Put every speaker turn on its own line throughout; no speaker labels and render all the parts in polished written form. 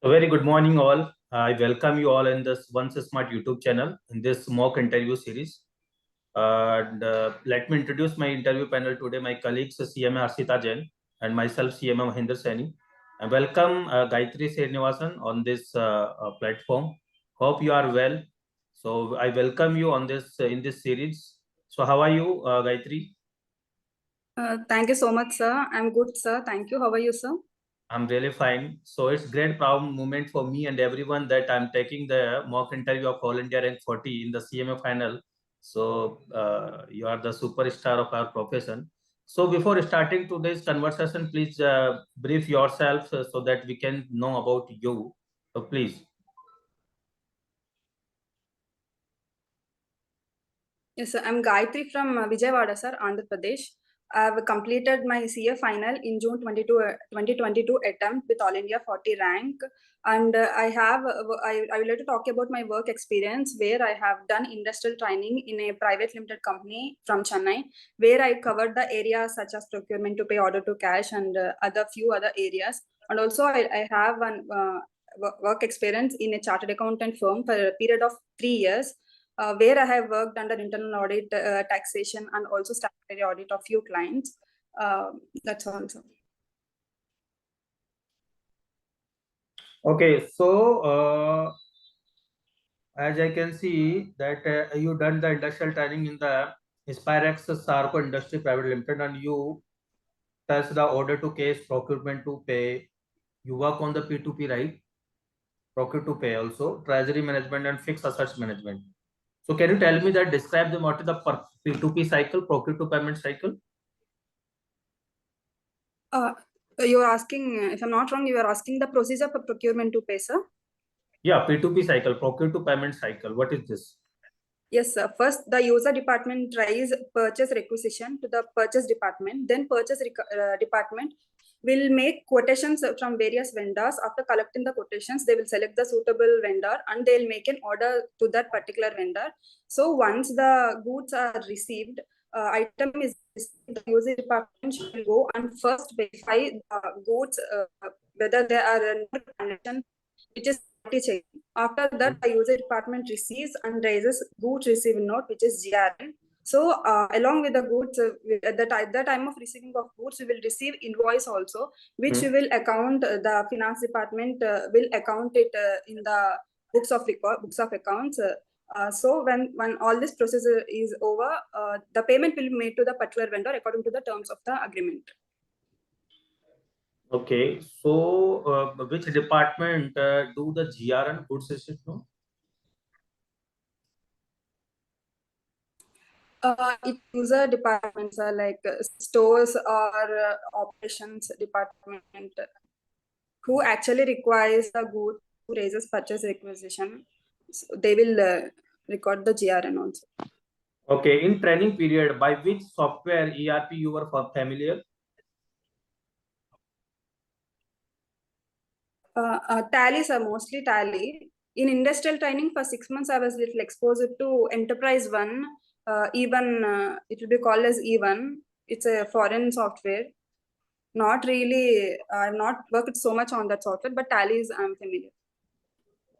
A very good morning, all. I welcome you all in this Once Smart YouTube channel in this mock interview series. And let me introduce my interview panel today. My colleagues CMA Arshita Jain and myself CMA Mahinder Saini. And welcome Gaytri Srinivasan on this platform. Hope you are well. So I welcome you on this in this series. So how are you, Gayatri?
Thank you so much, sir. I'm good, sir. Thank you. How are you, sir?
I'm really fine. So it's great proud moment for me and everyone that I'm taking the mock interview of All India rank 40 in the CMA final. So you are the superstar of our profession. So before starting today's conversation, please brief yourself so that we can know about you. So please.
Yes, sir. I'm Gaytri from Vijayawada, sir, Andhra Pradesh. I've completed my CA final in June 2022 attempt with All India 40 rank. And I would like to talk about my work experience where I have done industrial training in a private limited company from Chennai, where I covered the areas such as procurement to pay, order to cash, and few other areas. And also I have one work experience in a chartered accountant firm for a period of 3 years. Where I have worked under internal audit, taxation, and also statutory audit of few clients. That's all.
Okay, so as I can see that you done the industrial training in the Spirex Sarco Industry Private Limited, and you touch the order to cash, procurement to pay. You work on the P2P, right? Procure to pay also, treasury management and fixed assets management. So can you tell me that describe the what is the P2P cycle, procure to payment cycle?
You're asking, if I'm not wrong, you are asking the procedure for procurement to pay, sir?
Yeah, P2P cycle, procure to payment cycle. What is this?
Yes, sir. First, the user department tries purchase requisition to the purchase department. Then purchase department will make quotations from various vendors. After collecting the quotations, they will select the suitable vendor and they'll make an order to that particular vendor. So once the goods are received, item is received, the user department should go and first verify the goods, whether they are in condition, which is check. After that, the user department receives and raises goods received note, which is GRN. So along with the goods, at the time of receiving of goods, we will receive invoice also, which we will account, the finance department will account it in the books of accounts. So when all this process is over, the payment will be made to the particular vendor according to the terms of the agreement.
Okay, so which department do the GR and goods receipt no?
It user departments are like stores or operations department who actually requires the good who raises purchase requisition. So they will record the GRN also.
Okay, in training period, by which software ERP you were familiar?
Tallies are mostly Tally. In industrial training for 6 months, I was little exposed to Enterprise One. Even it will be called as E1. It's a foreign software. Not really. I've not worked so much on that software, but Tallies I'm familiar.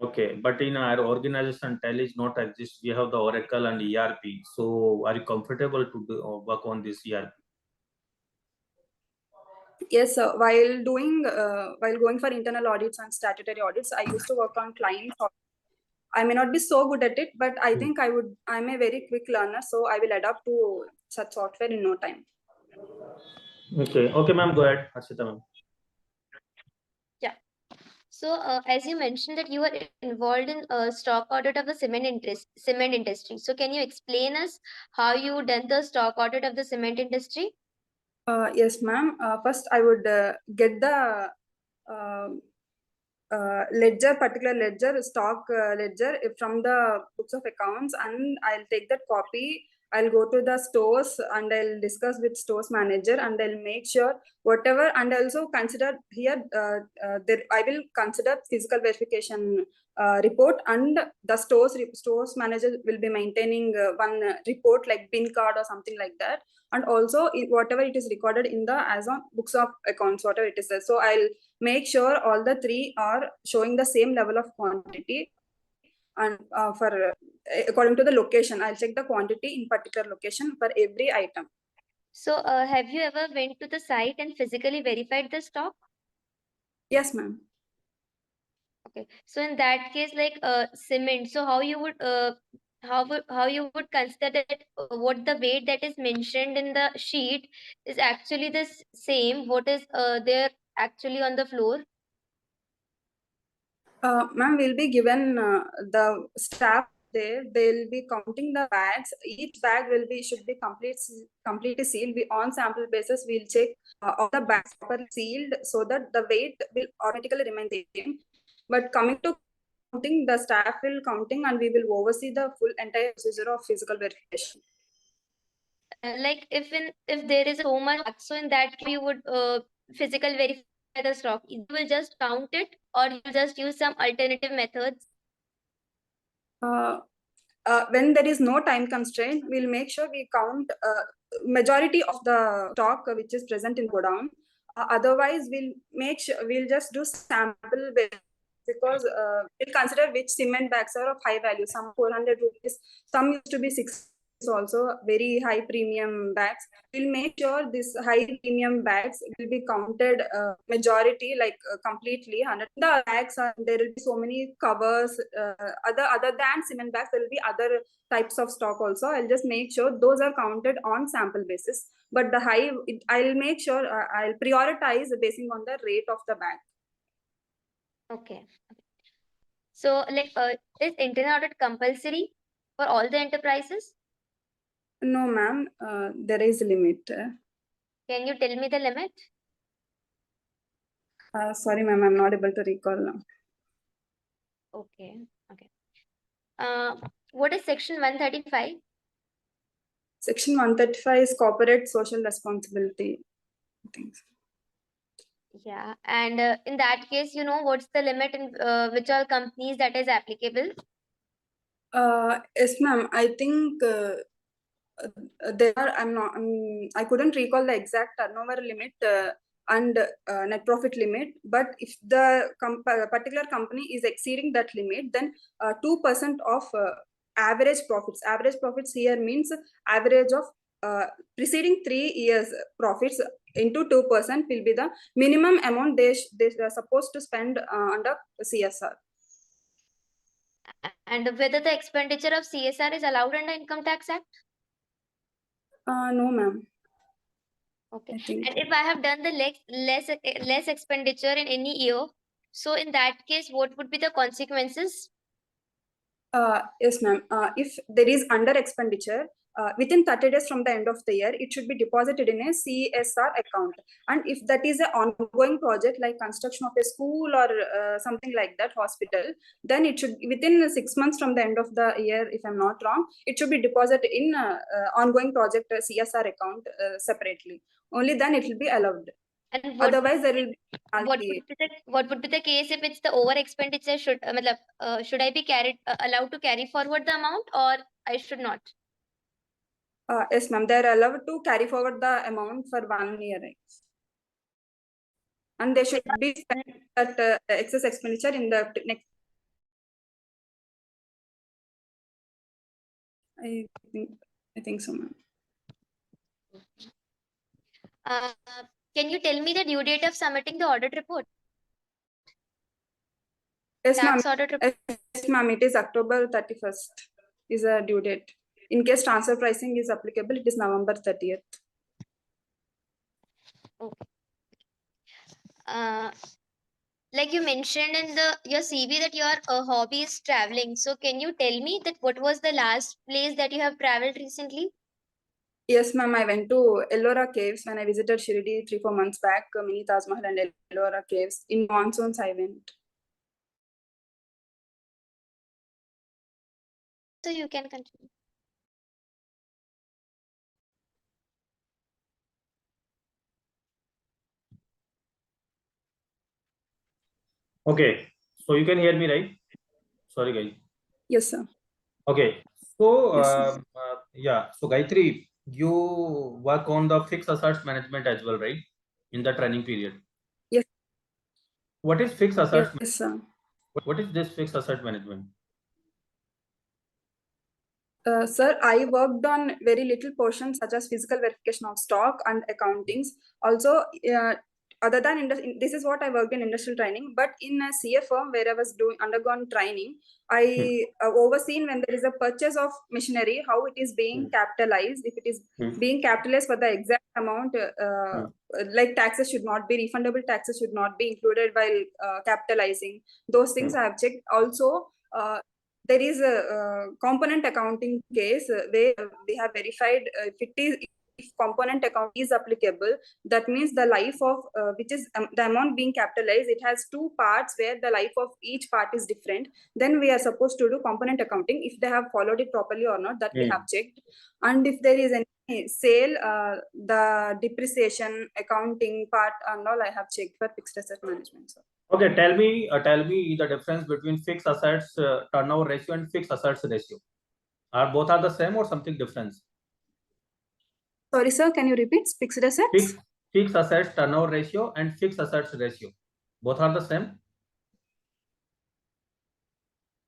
Okay, but in our organization, Tally is not exist. We have the Oracle and ERP. So, are you comfortable to work on this ERP?
Yes, sir. While going for internal audits and statutory audits, I used to work on clients. I may not be so good at it, but I think I'm a very quick learner, so I will adapt to such software in no time.
Okay, ma'am, go ahead, Harshita ma'am.
Yeah. So, as you mentioned that you were involved in stock audit of the cement industry. So, can you explain us how you done the stock audit of the cement industry?
Yes, ma'am. First, I would get the particular ledger, stock ledger from the books of accounts, and I'll take that copy. I'll go to the stores and I'll discuss with stores manager and I'll make sure whatever, and also consider here I will consider physical verification report, and the stores manager will be maintaining one report like bin card or something like that. and also whatever it is recorded in the as on books of accounts, whatever it is there. So I'll make sure all the three are showing the same level of quantity, and according to the location, I'll check the quantity in particular location for every item.
So, have you ever went to the site and physically verified the stock?
Yes, ma'am.
Okay. So in that case, like cement, so how you would how you would consider that what the weight that is mentioned in the sheet is actually the same what is there actually on the floor?
Ma'am, we'll be given the staff there. They'll be counting the bags. Each bag should be completely sealed. We on sample basis we'll check all the bags properly sealed so that the weight will automatically remain the same. But coming to counting, the staff will counting and we will oversee the full entire procedure of physical verification.
Like if there is so much, so in that you would physical verify the stock. You will just count it, or you just use some alternative methods.
When there is no time constraint, we'll make sure we count majority of the stock which is present in godown. Otherwise, we'll just do sample because we'll consider which cement bags are of high value. Some 400 rupees, some used to be 6 also very high premium bags. We'll make sure this high premium bags will be counted majority completely 100. The bags there will be so many covers. Other than cement bags, there will be other types of stock also. I'll just make sure those are counted on sample basis. But I'll make sure I'll prioritize basing on the rate of the bag.
Okay. So like is internal audit compulsory for all the enterprises?
No, ma'am. There is a limit.
Can you tell me the limit?
Sorry, ma'am. I'm not able to recall now.
Okay. Okay. What is section 135?
Section 135 is corporate social responsibility. I think so.
Yeah, and in that case, you know what's the limit in which all companies that is applicable?
Yes, ma'am. I think there are. I couldn't recall the exact turnover limit and net profit limit. But if the particular company is exceeding that limit, then 2% of average profits. Average profits here means average of preceding 3 years profits into 2% will be the minimum amount they are supposed to spend under CSR.
And whether the expenditure of CSR is allowed under Income Tax Act?
No, ma'am.
Okay.
I think.
And if I have done the less expenditure in any year, so in that case, what would be the consequences?
Yes, ma'am. If there is under expenditure, within 30 days from the end of the year, it should be deposited in a CSR account. And if that is an ongoing project like construction of a school or something like that, hospital, then it should, within 6 months from the end of the year, if I'm not wrong, it should be deposited in ongoing project CSR account separately. Only then it will be allowed.
And
Otherwise, there will be
what would be the case if it's the over expenditure? Should I be allowed to carry forward the amount, or I should not?
Yes, ma'am. They're allowed to carry forward the amount for 1 year. And they should be spent that excess expenditure in the next. I think so, ma'am.
Can you tell me the due date of submitting the audit report?
Yes, ma'am.
Tax audit report.
Yes, ma'am. It is October 31st is a due date. In case transfer pricing is applicable, it is November 30th.
Okay. Like you mentioned in your CV that your hobby is traveling. So can you tell me that what was the last place that you have traveled recently?
Yes, ma'am. I went to Ellora Caves when I visited Shirdi 3-4 months back. Mini Taj Mahal and Ellora Caves. In monsoons, I went.
So you can continue.
Okay, so you can hear me, right? Sorry, guys.
Yes, sir.
Okay, so
Yes, sir.
yeah, so Gayatri, you work on the fixed assets management as well, right? In the training period.
Yes.
What is fixed assets?
Yes, sir.
What is this fixed asset management?
Sir, I worked on very little portions such as physical verification of stock and accountings. Also, other than this is what I worked in industrial training. But in a CA firm where I was doing undergone training, I overseen when there is a purchase of machinery, how it is being capitalized. If it is being capitalized for the exact amount, like taxes should not be refundable, taxes should not be included while capitalizing. Those things I have checked. Also. There is a component accounting case where we have verified if component account is applicable, that means the life of which is the amount being capitalized, it has two parts where the life of each part is different. Then we are supposed to do component accounting if they have followed it properly or not, that we have checked. And if there is any sale, the depreciation accounting part and all I have checked for fixed asset management. So.
Okay, tell me the difference between fixed assets turnover ratio and fixed assets ratio. Are both are the same or something different?
Sorry, sir. Can you repeat? Fixed assets.
Fixed assets turnover ratio and fixed assets ratio. Both are the same.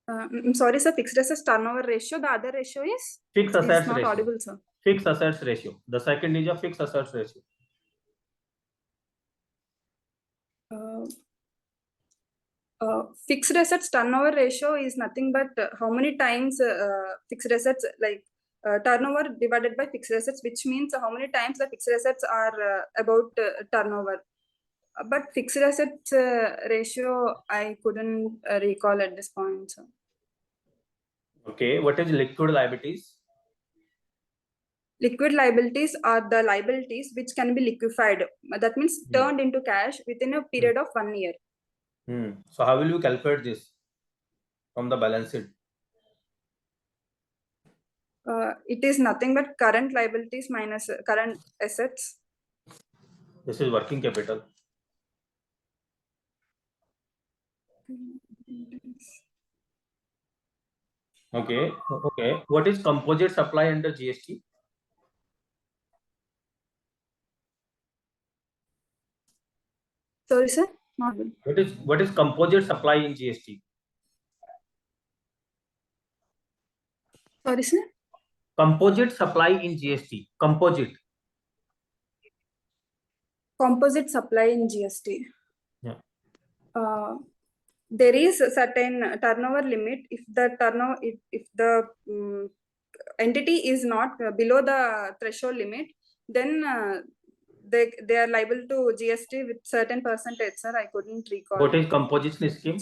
I'm sorry, sir. Fixed assets turnover ratio. The other ratio is
fixed assets
not
ratio.
audible, sir.
Fixed assets ratio. The second is a fixed assets ratio.
Fixed assets turnover ratio is nothing but how many times fixed assets like turnover divided by fixed assets, which means how many times the fixed assets are about turnover. But fixed assets ratio, I couldn't recall at this point. So.
Okay, what is liquid liabilities?
Liquid liabilities are the liabilities which can be liquefied. That means turned into cash within a period of 1 year.
So how will you calculate this from the balance sheet?
It is nothing but current liabilities minus current assets.
This is working capital. Okay. What is composite supply under GST?
Sorry, sir. Not good.
What is composite supply in GST?
Sorry, sir.
Composite supply in GST. Composite
supply in GST.
Yeah.
There is a certain turnover limit. If the entity is not below the threshold limit, then they are liable to GST with certain percentage. Sir, I couldn't recall.
What is composition scheme?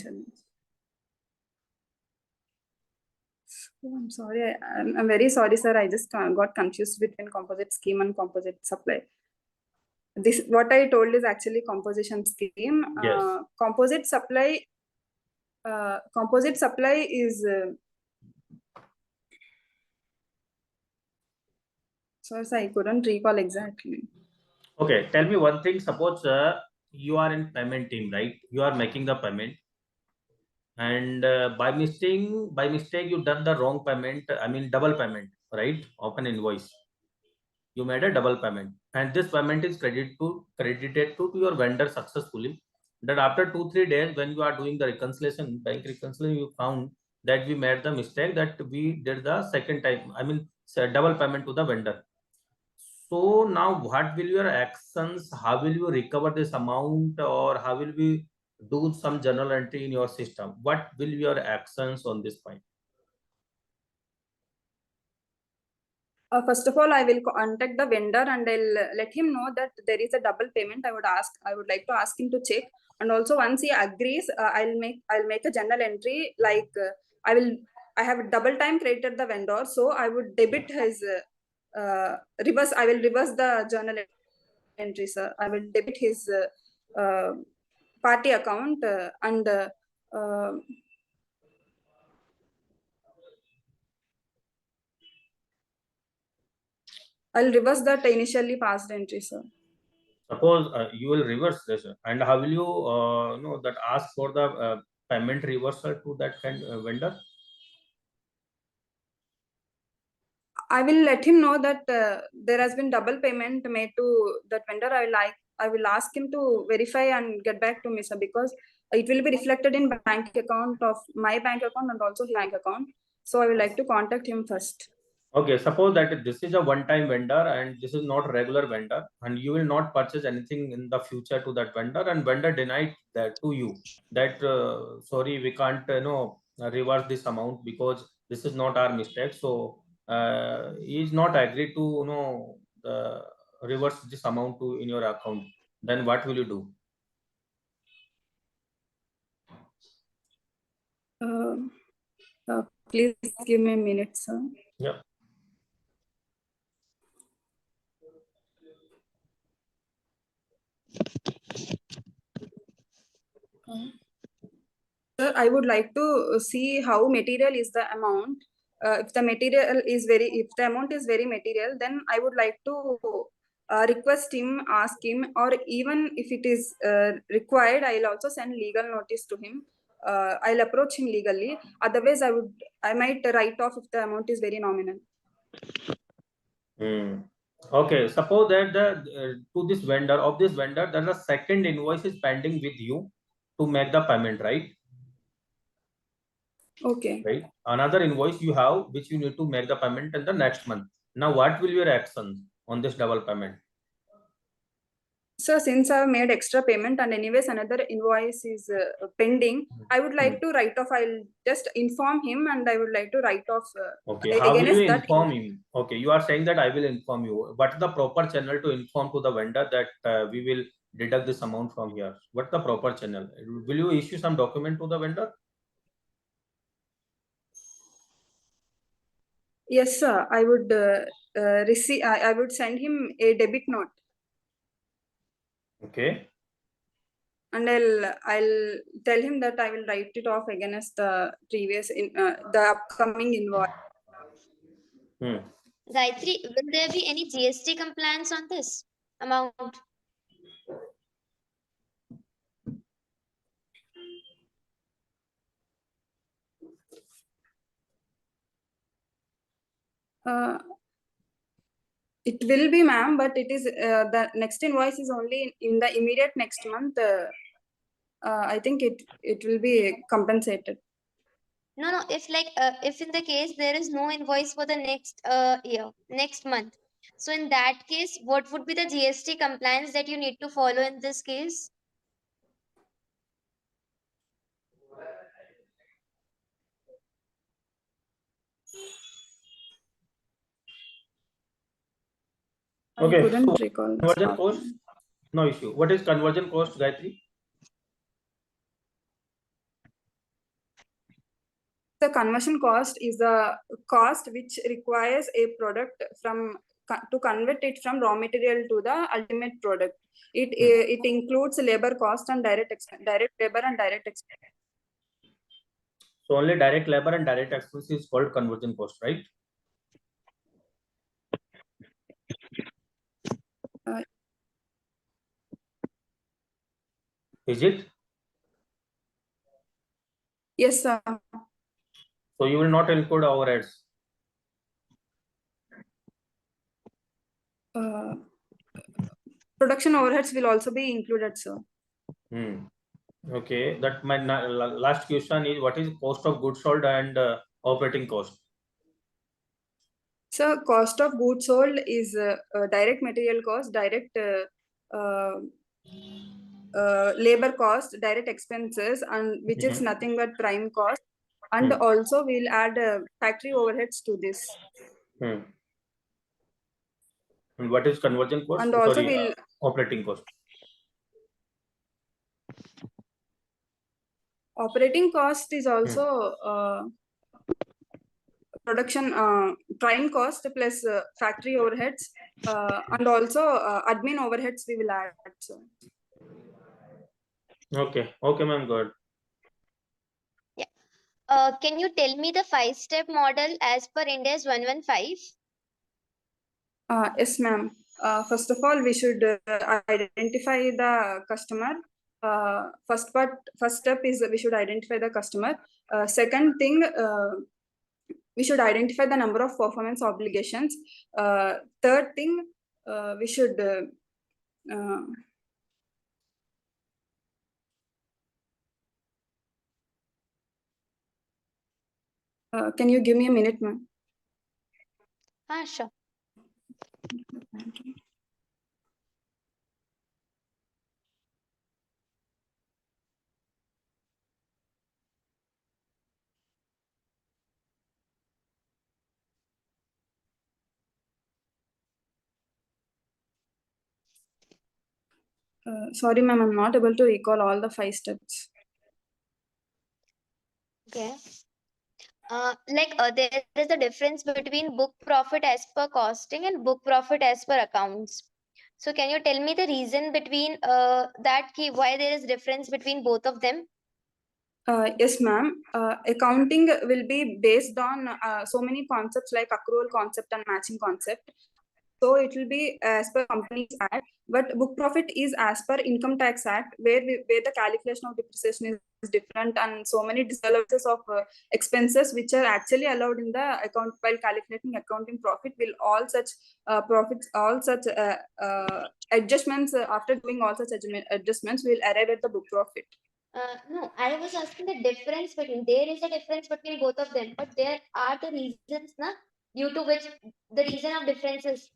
Oh, I'm sorry. I'm very sorry, sir. I just got confused between composite scheme and composite supply. This what I told is actually composition scheme.
Yes.
Composite supply is so I couldn't recall exactly.
Okay, tell me one thing. Suppose you are in payment team, right? You are making the payment, and by mistake you done the wrong payment. I mean double payment, right? Of an invoice. You made a double payment, and this payment is credited to your vendor successfully. That after 2-3 days, when you are doing the reconciliation, bank reconciliation, you found that we made the mistake that we did the second time. I mean, double payment to the vendor. So now, what will your actions? How will you recover this amount, or how will we do some journal entry in your system? What will be your actions on this point?
First of all, I will contact the vendor and I'll let him know that there is a double payment. I would like to ask him to check. And also, once he agrees, I'll make a journal entry like I have double time credited the vendor, so I would debit his reverse. I will reverse the journal entry, sir. I will debit his party account and. I'll reverse that initially passed entry, sir.
Suppose you will reverse this, and how will you know that ask for the payment reversal to that kind vendor?
I will let him know that there has been double payment made to that vendor. I will ask him to verify and get back to me, sir, because it will be reflected in bank account of my bank account and also his bank account. So I would like to contact him first.
Okay, suppose that this is a one-time vendor and this is not a regular vendor, and you will not purchase anything in the future to that vendor, and vendor denied that to you that sorry, we can't reverse this amount because this is not our mistake. So he is not agreed to reverse this amount to in your account. Then what will you do?
Please give me a minute, sir.
Yeah.
Sir, I would like to see how material is the amount. If the amount is very material, then I would like to request him, ask him, or even if it is required, I'll also send legal notice to him. I'll approach him legally. Otherwise, I might write off if the amount is very nominal.
Okay, suppose that to this vendor, then the second invoice is pending with you to make the payment, right?
Okay.
Right. Another invoice you have which you need to make the payment in the next month. Now, what will your actions on this double payment?
So since I've made extra payment and anyways another invoice is pending, I would like to write off. I'll just inform him and I would like to write off
Okay, how will you
against that.
inform him? Okay, you are saying that I will inform you. What is the proper channel to inform to the vendor that we will deduct this amount from here? What's the proper channel? Will you issue some document to the vendor?
Yes, sir. I would receive. I would send him a debit note.
Okay.
And I'll tell him that I will write it off against the previous the upcoming invoice.
Gayatri, will there be any GST compliance on this amount?
It will be, ma'am, but it is the next invoice is only in the immediate next month. I think it will be compensated.
No, if if in the case there is no invoice for the next month, so in that case, what would be the GST compliance that you need to follow in this case?
Okay.
I couldn't recall.
Conversion cost, no issue. What is conversion cost, Gayatri?
The conversion cost is the cost which requires a product to convert it from raw material to the ultimate product. It includes labor cost and direct labor and direct expense.
So only direct labor and direct expense is called conversion cost, right? Is it?
Yes, sir.
So you will not include overheads.
Production overheads will also be included, sir.
Okay, that my last question is what is cost of goods sold and operating cost?
So cost of goods sold is direct material cost, direct labor cost, direct expenses, and which is nothing but prime cost. And also we'll add factory overheads to this.
And what is conversion cost?
And also
operating cost.
Operating cost is also production prime cost plus factory overheads and also admin overheads we will add. So.
Okay, ma'am, good.
Yeah. Can you tell me the 5-step model as per India's 115?
Yes, ma'am. First of all, we should identify the customer. First step is we should identify the customer. Second thing, we should identify the number of performance obligations. Third thing, we should can you give me a minute, ma'am?
Sure.
Sorry, ma'am, I'm not able to recall all the 5 steps.
Okay. There is a difference between book profit as per costing and book profit as per accounts. So can you tell me the reason between that key, why there is difference between both of them?
Yes, ma'am. Accounting will be based on so many concepts like accrual concept and matching concept. So it will be as per Companies Act, but book profit is as per Income Tax Act, where the calculation of depreciation is different, and so many disallowances of expenses which are actually allowed in the account while calculating accounting profit. Will all such profits, all such adjustments after doing all such adjustments will arrive at the book profit.
No, I was asking the difference between, there is a difference between both of them, but there are the reasons na, due to which the reason of difference is.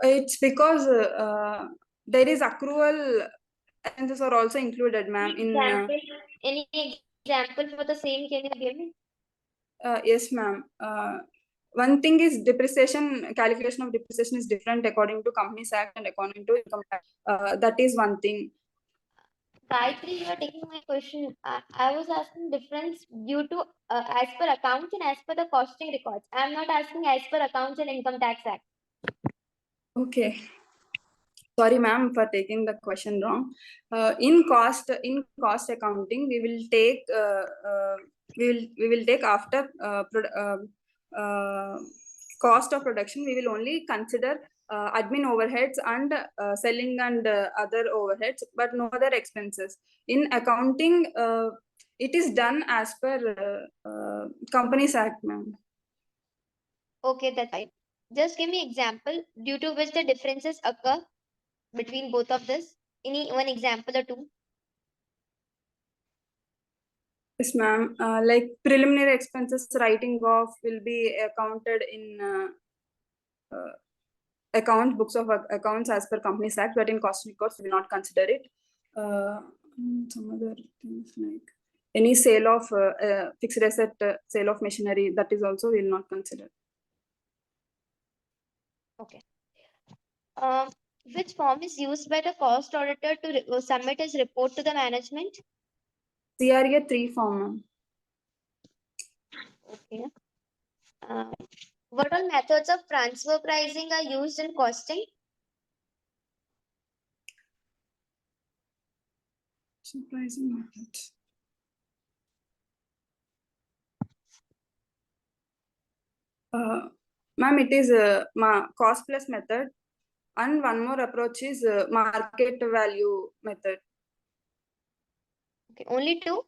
It's because there is accrual expenses are also included, ma'am.
Any example for the same can you give me?
Yes, ma'am. One thing is depreciation, calculation of depreciation is different according to Companies Act and according to Income Tax. That is one thing.
Gayatri, you are taking my question. I was asking difference due to as per accounts and as per the costing records. I am not asking as per accounts and Income Tax Act.
Okay. Sorry, ma'am, for taking the question wrong. In cost accounting, we will take after cost of production. We will only consider admin overheads and selling and other overheads, but no other expenses. In accounting, it is done as per Companies Act, ma'am.
Okay, that's fine. Just give me example due to which the differences occur between both of this. Any one example or two?
Yes, ma'am. Like preliminary expenses writing off will be accounted in account books of accounts as per Companies Act, but in cost records we will not consider it. Some other things like any sale of fixed asset, sale of machinery, that is also we will not consider.
Okay. Which form is used by the cost auditor to submit his report to the management?
CRA 3 form, ma'am.
Okay. What all methods of transfer pricing are used in costing?
Surprising methods. Ma'am, it is cost plus method, and one more approach is market value method.
Okay, only two?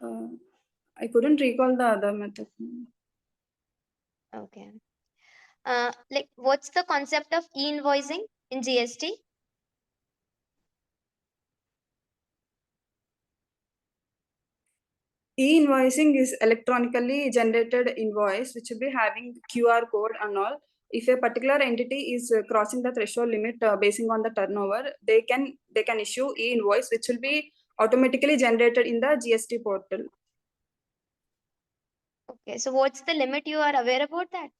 I couldn't recall the other method.
Okay. Like what's the concept of e-invoicing in GST?
E-invoicing is electronically generated invoice which will be having QR code and all. If a particular entity is crossing the threshold limit basing on the turnover, they can issue e-invoice which will be automatically generated in the GST portal.
Okay, so what's the limit? You are aware about that?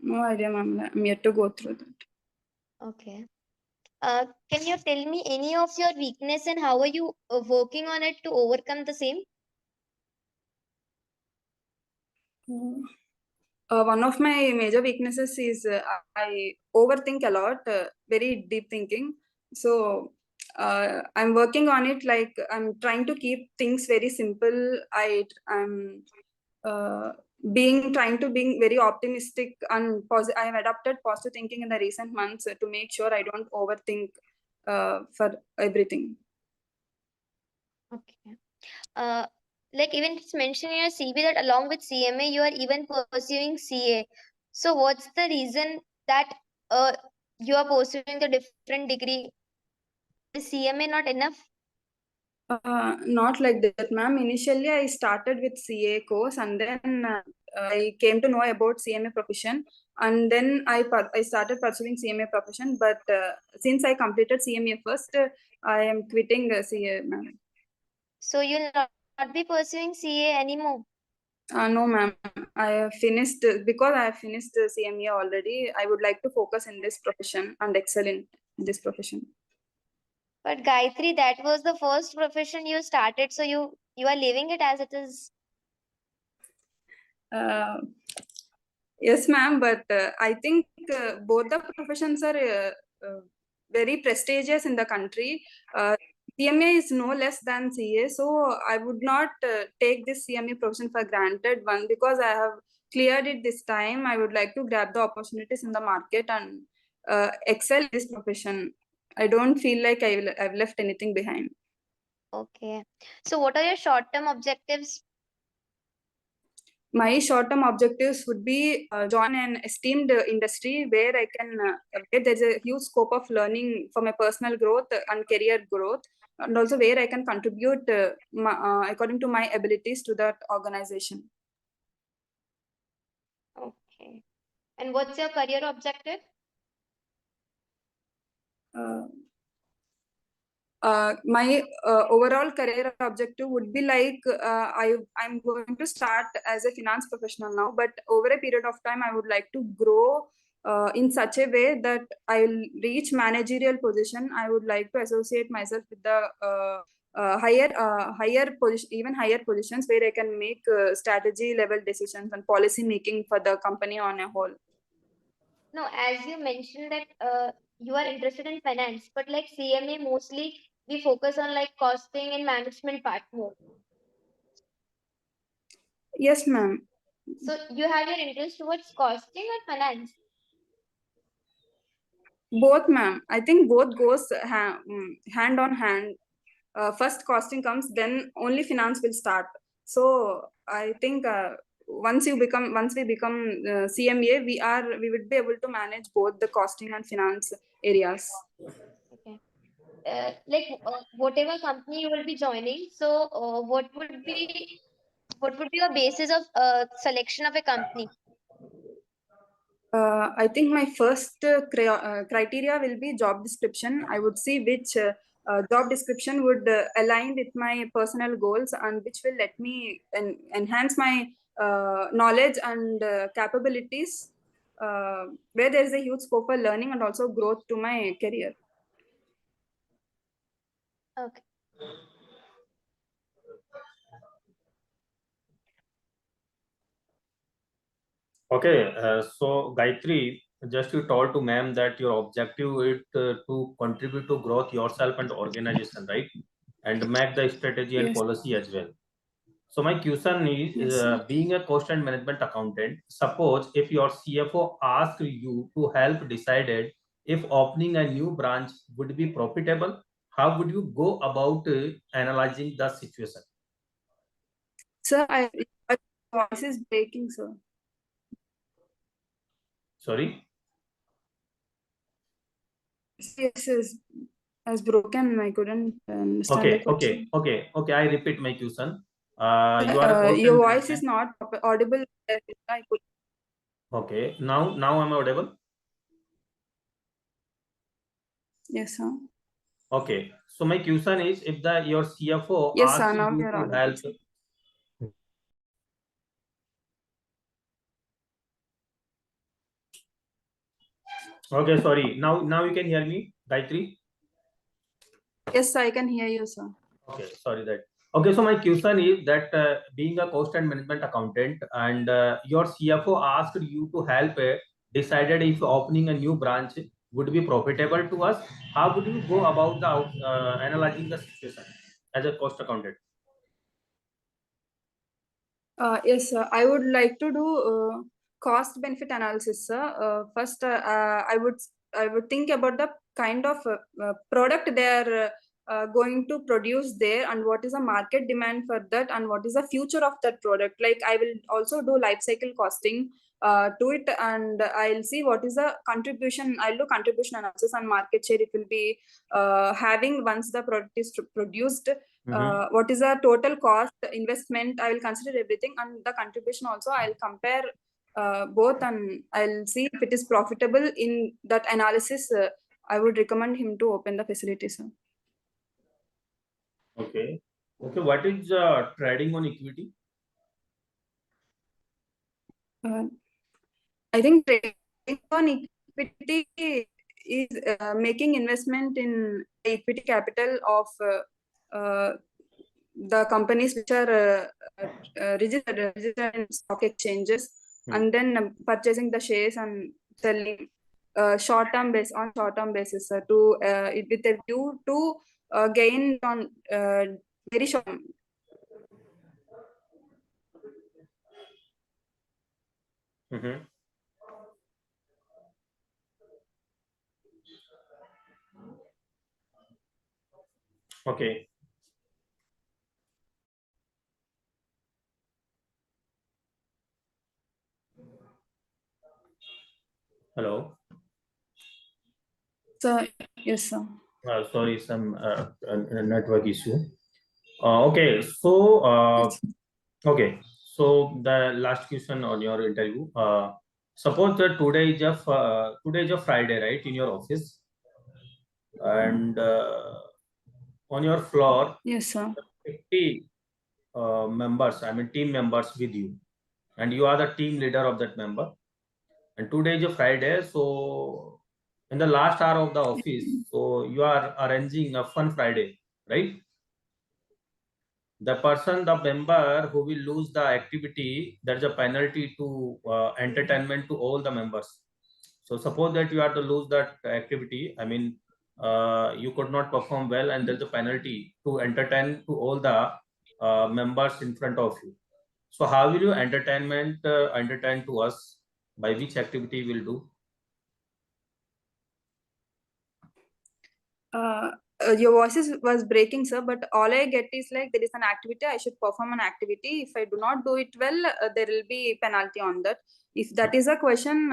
No idea, ma'am. I'm yet to go through that.
Okay. Can you tell me any of your weakness and how are you working on it to overcome the same?
One of my major weaknesses is I overthink a lot, very deep thinking. So I'm working on it. Like I'm trying to keep things very simple. I'm trying to being very optimistic and positive. I have adopted positive thinking in the recent months to make sure I don't overthink for everything.
Okay. Uh, like even it's mentioned in your CV that along with CMA, you are even pursuing CA. So what's the reason that uh you are pursuing the different degree? Is CMA not enough?
Not like that, ma'am. Initially, I started with CA course, and then I came to know about CMA profession, and then I started pursuing CMA profession. But since I completed CMA first, I am quitting CA, ma'am.
So you'll not be pursuing CA anymore.
No, ma'am. I have finished because I have finished CMA already. I would like to focus in this profession and excel in this profession.
But Gayatri, that was the first profession you started, so you are leaving it as it is.
Uh, Yes, ma'am, but I think both the professions are very prestigious in the country. CMA is no less than CA, so I would not take this CMA profession for granted. One, because I have cleared it this time, I would like to grab the opportunities in the market and excel in this profession. I don't feel like I've left anything behind.
Okay. So what are your short-term objectives?
My short-term objectives would be join an esteemed industry where I can where there's a huge scope of learning for my personal growth and career growth, and also where I can contribute according to my abilities to that organization.
Okay. And what's your career objective?
Uh, my overall career objective would be like I'm going to start as a finance professional now, but over a period of time I would like to grow in such a way that I'll reach managerial position. I would like to associate myself with the higher position, even higher positions where I can make strategy level decisions and policy making for the company on a whole.
No, as you mentioned that you are interested in finance, but like CMA mostly we focus on like costing and management part more.
Yes, ma'am.
So you have your interest towards costing or finance?
Both, ma'am. I think both goes hand on hand. First costing comes, then only finance will start. So I think once we become CMA, we would be able to manage both the costing and finance areas.
Okay. Like whatever company you will be joining, so what would be your basis of selection of a company?
I think my first criteria will be job description. I would see which job description would align with my personal goals and which will let me enhance my knowledge and capabilities, where there is a huge scope for learning and also growth to my career.
Okay.
Okay, so Gayatri, just you told to ma'am that your objective is to contribute to growth yourself and organization, right? And make the strategy and
Yes,
policy as well. So my question is,
yes, sir.
being a cost and management accountant, suppose if your CFO asked you to help decided if opening a new branch would be profitable, how would you go about analyzing the situation?
Sir, your voice is breaking, sir.
Sorry.
Yes, yes, has broken. I couldn't understand the question.
Okay. I repeat my question. You are a cost
Your
and
voice is
management.
not audible. I could.
Okay. Now I'm audible.
Yes, sir.
Okay. So my question is, if your CFO
Yes, sir.
asks
Now
you
you're
to
audible,
help.
sir.
Okay, sorry. Now you can hear me, Gayatri.
Yes, I can hear you, sir.
Okay, sorry that. Okay, so my question is that being a cost and management accountant and your CFO asked you to help decided if opening a new branch would be profitable to us, how would you go about the analyzing the situation as a cost accountant?
Yes, sir. I would like to do cost benefit analysis, sir. First, I would think about the kind of product they are going to produce there, and what is the market demand for that, and what is the future of that product. Like I will also do life cycle costing to it, and I'll see what is the contribution. I'll do contribution analysis and market share it will be having once the product is produced. What is the total cost investment? I will consider everything, and the contribution also I'll compare both, and I'll see if it is profitable. In that analysis, I would recommend him to open the facility, sir.
Okay. Okay. What is trading on equity?
I think trading on equity is making investment in equity capital of the companies which are registered in stock exchanges, and then purchasing the shares and selling on short-term basis to with a view to gain on very short.
Okay. Hello.
So yes, sir.
Sorry, some network issue. Okay. So okay. So the last question on your interview. Suppose that today is a Friday, right, in your office, and on your floor,
Yes, sir.
50 members, I mean team members with you, and you are the team leader of that member. And today is a Friday, so in the last hour of the office, so you are arranging a fun Friday, right? The member who will lose the activity, there's a penalty to entertainment to all the members. So suppose that you are to lose that activity, I mean, you could not perform well, and there's a penalty to entertain to all the members in front of you. So how will you entertain to us? By which activity will do?
Your was breaking, sir, but all I get is like there is an activity, I should perform an activity. If I do not do it well, there will be penalty on that. If that is a question,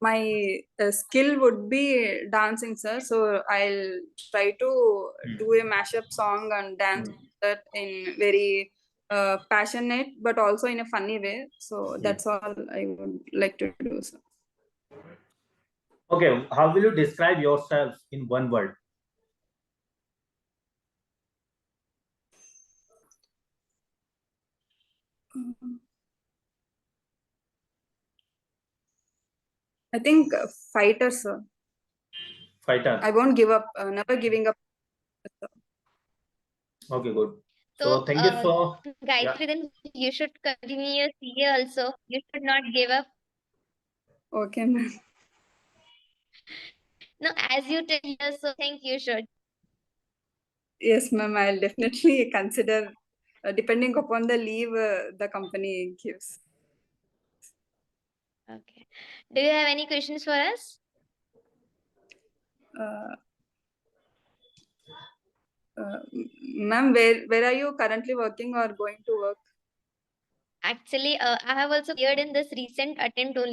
my skill would be dancing, sir. So I'll try to do a mashup song and dance that in very passionate, but also in a funny way. So that's all I would like to do, sir.
Okay, how will you describe yourself in one word?
I think fighter, sir.
Fighter.
I won't give up. Never giving up.
Okay, good.
So,
So thank you for
Gayatri, then you should continue your CA also. You should not give up.
Okay, ma'am.
No, as you tell us, so I think you should.
Yes, ma'am. I'll definitely consider, depending upon the leave the company gives.
Okay. Do you have any questions for us?
Ma'am, where are you currently working or going to work?
Actually, I have also appeared in this recent attempt only.